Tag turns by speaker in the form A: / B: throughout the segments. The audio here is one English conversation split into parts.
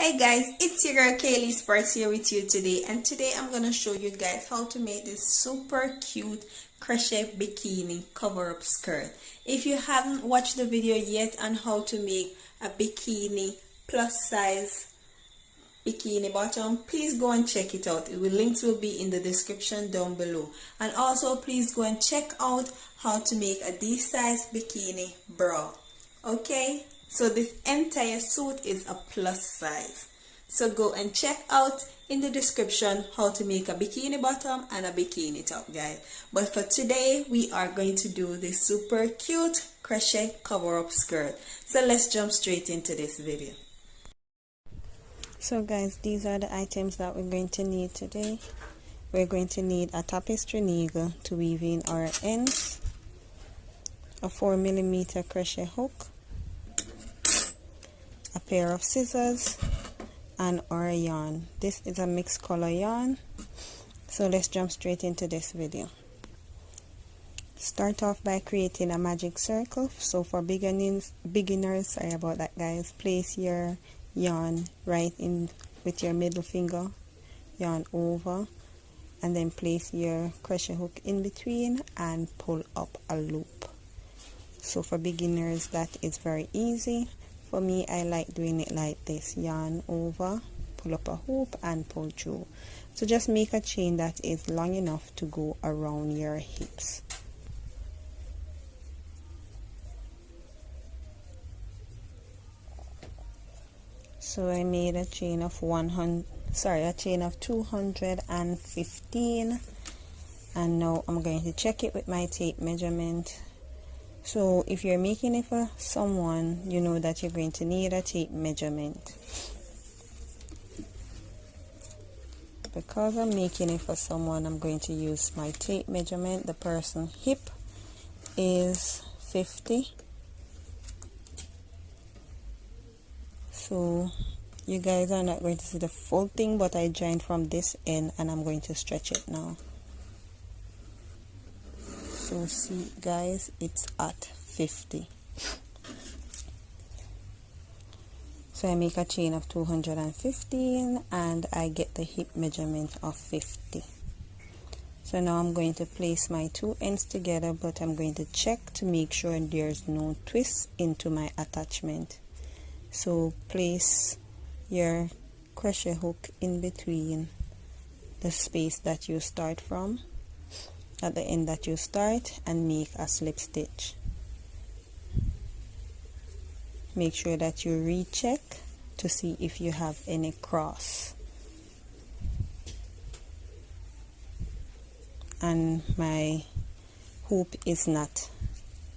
A: Hey guys, it's your girl Kaylee Sparks here with you today, and today I'm gonna show you guys how to make this super cute crochet bikini cover-up skirt. If you haven't watched the video yet on how to make a bikini plus size bikini bottom, please go and check it out. The links will be in the description down below, and also please go and check out how to make a D-size bikini bra. Okay, so this entire suit is a plus size, so go and check out in the description how to make a bikini bottom and a bikini top, guys. But for today we are going to do this super cute crochet cover-up skirt, so let's jump straight into this video. So guys, these are the items that we're going to need today. We're going to need a tapestry needle to weave in our ends, a 4mm crochet hook, a pair of scissors, and our yarn. This is a mixed color yarn, so let's jump straight into this video. Start off by creating a magic circle. So for beginners, sorry about that guys, place your yarn right in with your middle finger, yarn over, and then place your crochet hook in between and pull up a loop. So for beginners that is very easy. For me, I like doing it like this: yarn over, pull up a hoop, and pull through. So just make a chain that is long enough to go around your hips. So I made a chain of 215, and now I'm going to check it with my tape measurement. So if you're making it for someone, you know that you're going to need a tape measurement. Because I'm making it for someone, I'm going to use my tape measurement. The person's hip is 50. So you guys are not going to see the full thing, but I joined from this end and I'm going to stretch it now. So see guys, it's at 50. So I make a chain of 215 and I get the hip measurement of 50. So now I'm going to place my two ends together, but I'm going to check to make sure there's no twist into my attachment. So place your crochet hook in between the space that you start from, at the end that you start, and make a slip stitch. Make sure that you recheck to see if you have any cross. And my hoop is not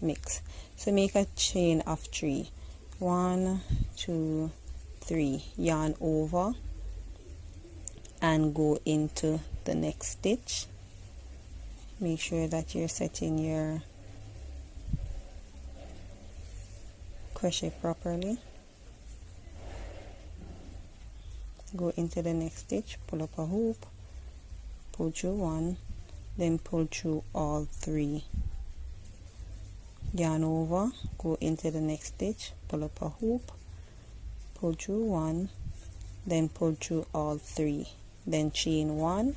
A: mixed. So make a chain of 3. 1, 2, 3. Yarn over and go into the next stitch. Make sure that you're setting your crochet properly. Go into the next stitch, pull up a hoop, pull through 1, then pull through all 3. Yarn over, go into the next stitch, pull up a hoop, pull through 1, then pull through all 3. Then chain 1,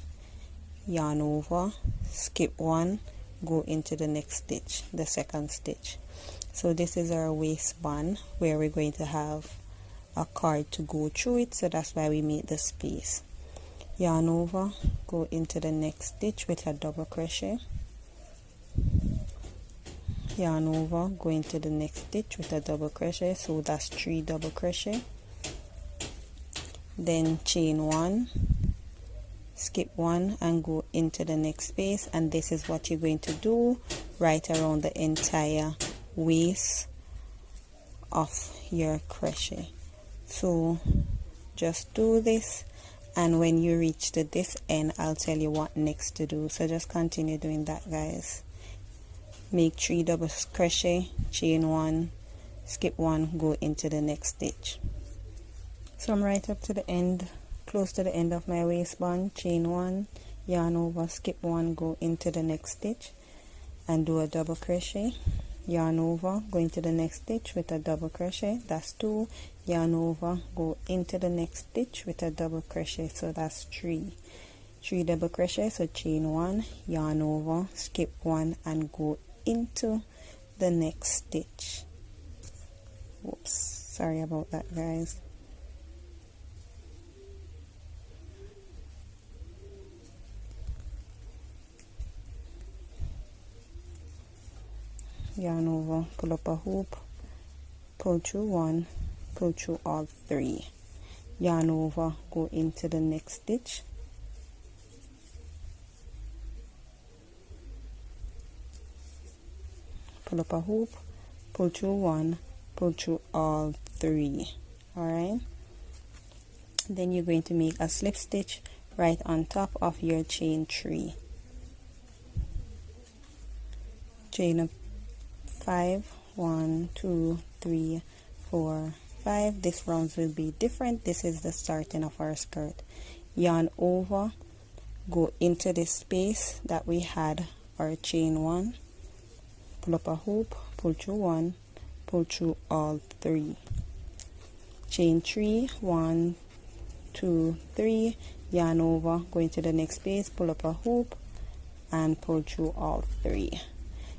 A: yarn over, skip 1, go into the next stitch, the second stitch. So this is our waistband where we're going to have a card to go through it, so that's why we made the space. Yarn over, go into the next stitch with a double crochet. Yarn over, go into the next stitch with a double crochet, so that's 3 double crochet. Then chain 1, skip 1, and go into the next space. And this is what you're going to do right around the entire waist of your crochet. So just do this, and when you reach to this end, I'll tell you what next to do. So just continue doing that, guys. Make 3 double crochet, chain 1, skip 1, go into the next stitch. So I'm right up to the end, close to the end of my waistband. Chain 1, yarn over, skip 1, go into the next stitch and do a double crochet.
B: yarn over, go into the next stitch with a double crochet, that's 2, yarn over, go into the next stitch with a double crochet, so that's 3 double crochet. So chain 1, yarn over, skip 1 and go into the next stitch. Whoops, sorry about that, guys. Yarn over, pull up a hoop, pull through 1, pull through all 3, yarn over, go into the next stitch, pull up a hoop, pull through 1, pull through all 3. Alright, then you're going to make a slip stitch right on top of your chain 3. Chain up 5, 1, 2, 3, 4, 5. This rounds will be different. This is the starting of our skirt. Yarn over, go into this space that we had our chain 1, pull up a hoop, pull through 1, pull through all 3, chain 3, 1, 2, 3, yarn over, go into the next space, pull up a hoop and pull through all 3.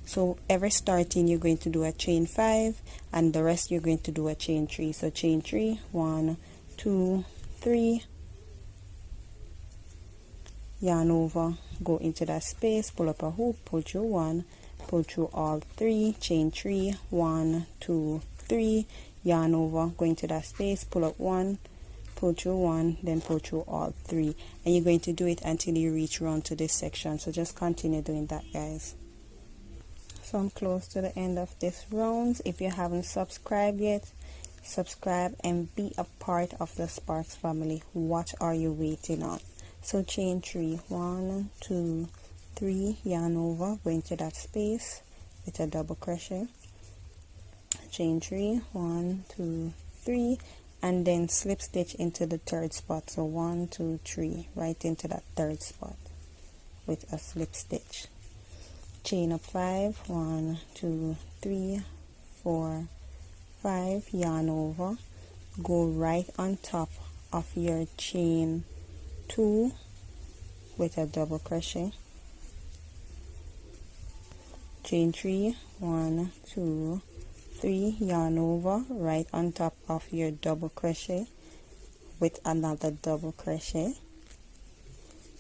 B: So every starting you're going to do a chain 5 and the rest you're going to do a chain 3. So chain 3, 1, 2, 3, yarn over, go into that space, pull up a hoop, pull through 1, pull through all 3, chain 3, 1, 2, 3, yarn over, go into that space, pull up 1, pull through 1, then pull through all 3, and you're going to do it until you reach around to this section. So just continue doing that, guys. So I'm close to the end of this round. If you haven't subscribed yet, subscribe and be a part of the Sparks family. What are you waiting on? So chain 3, 1, 2, 3, yarn over, go into that space with a double crochet, chain 3, 1, 2, 3, and then slip stitch into the third spot. So 1, 2, 3, right into that third spot with a slip stitch. Chain up 5, 1, 2, 3, 4, 5, yarn over, go right on top of your chain 2 with a double crochet, chain 3, 1, 2, 3, yarn over, right on top of your double crochet with another double crochet,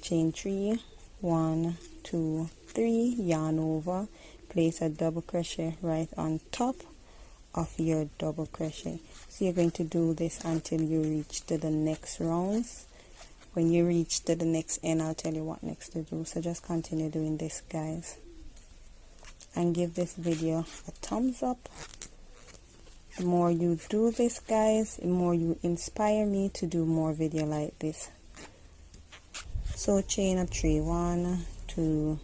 B: chain 3, 1, 2, 3, yarn over, place a double crochet right on top of your double crochet. So you're going to do this until you reach to the next rounds. When you reach to the next end, I'll tell you what next to do. So just continue doing this, guys, and give this video a thumbs up. The more you do this, guys, the more you inspire me to do more video like this. So chain up 3, 1, 2,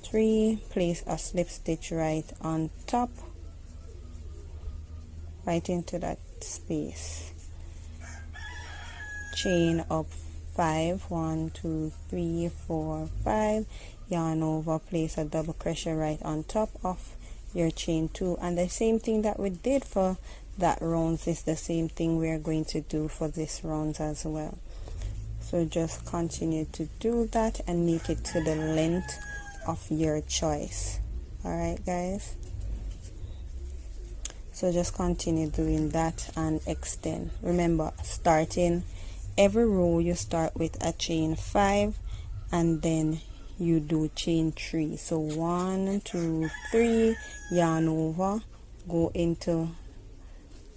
B: 3, place a slip stitch right on top, right into that space, chain up 5, 1, 2, 3, 4, 5, yarn over, place a double crochet right on top of your chain 2, and the same thing that we did for that rounds is the same thing we're going to do for this rounds as well. So just continue to do that and make it to the length of your choice. Alright, guys, so just continue doing that and extend. Remember, starting every row you start with a chain 5 and then you do chain 3. So 1, 2, 3, yarn over, go into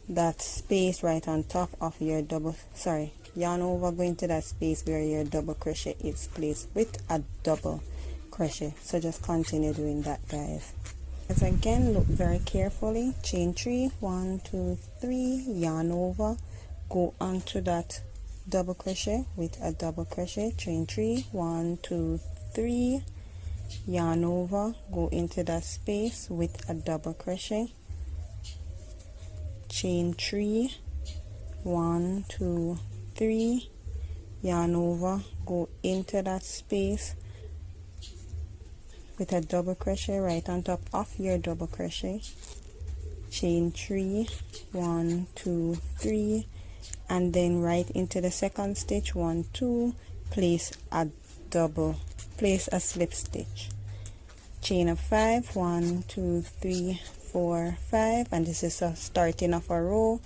B: that space right on top of your double, yarn over, go into that space where your double crochet is placed with a double crochet. So just continue doing that, guys. As again, look very carefully. Chain 3, 1, 2, 3, yarn over, go onto that double crochet with a double crochet, chain 3, 1, 2, 3, yarn over, go into that space with a double crochet, chain 3, 1, 2, 3, yarn over, go into that space with a double crochet right on top of your double crochet, chain 3, 1, 2, 3, and then right into the second stitch, 1, 2, place a slip stitch, chain of 5, 1, 2, 3, 4, 5, and this is a starting of a row.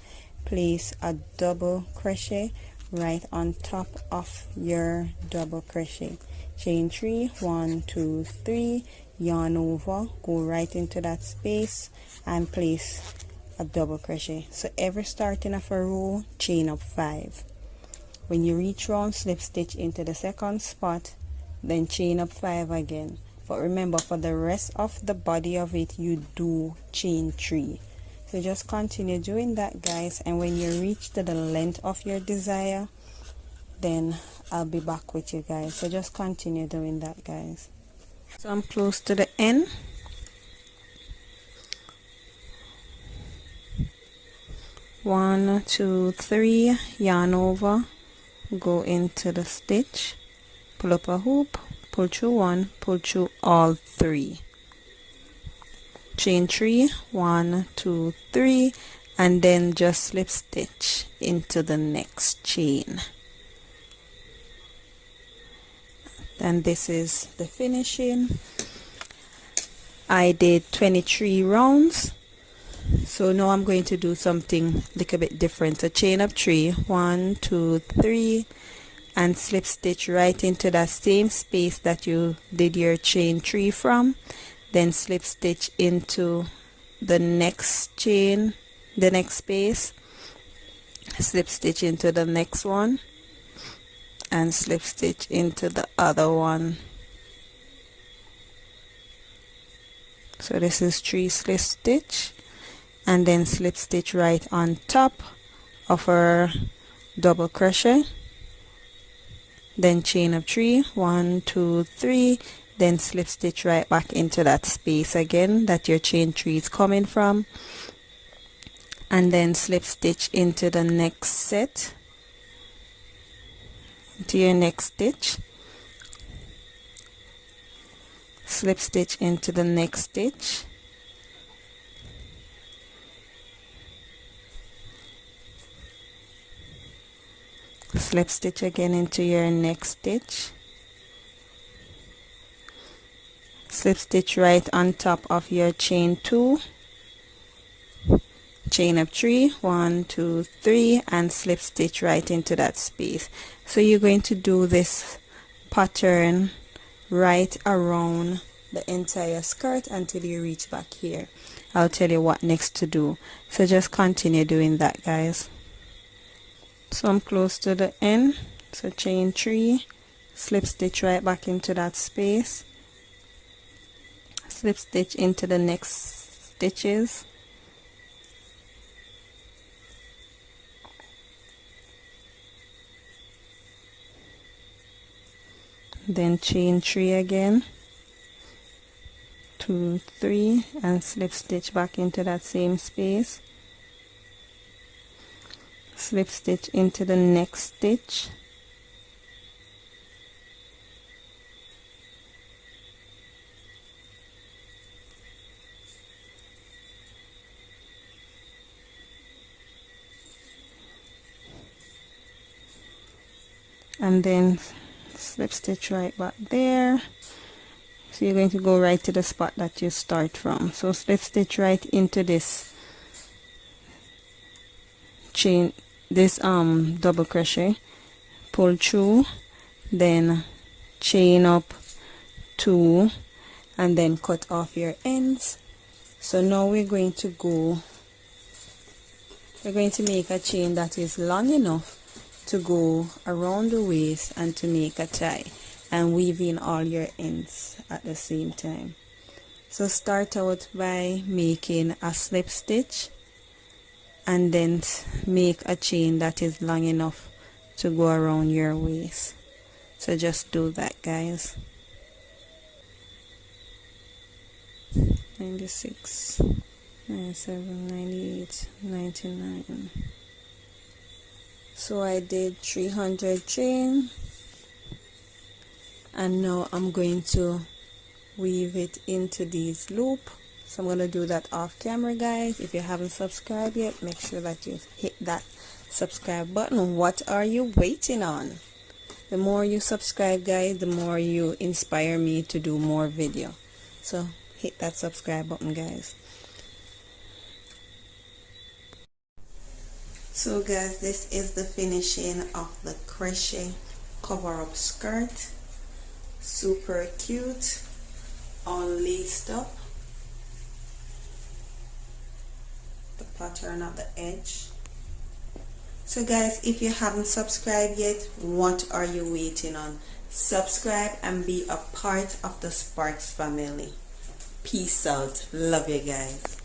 B: Place a double crochet right on top of your double crochet, chain 3, 1, 2, 3, yarn over, go right into that space and place a double crochet. So every starting of a row, chain up 5. When you reach round, slip stitch into the second spot, then chain up 5 again. But remember, for the rest of the body of it, you do chain 3. So just continue doing that, guys, and when you reach to the length of your desire, then I'll be back with you guys. So just continue doing that, guys. So I'm close to the end. One, 2, 3, yarn over, go into the stitch, pull up a hoop, pull through 1, pull through all 3, chain 3, 1, 2, 3, and then just slip stitch into the next chain. And this is the finishing. I did 23 rounds. So now I'm going to do something a little bit different. So chain up 3, 1, 2, 3, and slip stitch right into that same space that you did your chain 3 from. Then slip stitch into the next chain, the next space, slip stitch into the next one, and slip stitch into the other one. So this is 3 slip stitch, and then slip stitch right on top of our double crochet, then chain of 3, 1, 2, 3, then slip stitch right back into that space again that your chain 3 is coming from, and then slip stitch into the next set, into your next stitch, slip stitch into the next stitch, slip stitch again into your next stitch, slip stitch right on top of your chain 2, chain of 3, 1, 2, 3, and slip stitch right into that space. So you're going to do this pattern right around the entire skirt until you reach back here. I'll tell you what next to do, so just continue doing that, guys. So I'm close to the end, so chain 3, slip stitch right back into that space, slip stitch into the next stitches, then chain 3 again, 2, 3, and slip stitch back into that same space, slip stitch into the next stitch, and then slip stitch right back there. So you're going to go right to the spot that you start from. So slip stitch right into this chain, this double crochet, pull through, then chain up 2, and then cut off your ends. So now we're going to make a chain that is long enough to go around the waist and to make a tie, and weave in all your ends at the same time. So start out by making a slip stitch and then make a chain that is long enough to go around your waist. So just do that, guys. 96, 97, 98, 99. So I did 300 chain, and now I'm going to weave it into these loop. So I'm going to do that off camera, guys. If you haven't subscribed yet, make sure that you hit that subscribe button. What are you waiting on? The more you subscribe, guys, the more you inspire me to do more video. So hit that subscribe button, guys.
A: So guys, this is the finishing of the crochet cover-up skirt. Super cute, all laced up. The pattern at the edge. So guys, if you haven't subscribed yet, what are you waiting on? Subscribe and be a part of the Sparks family. Peace out. Love you guys.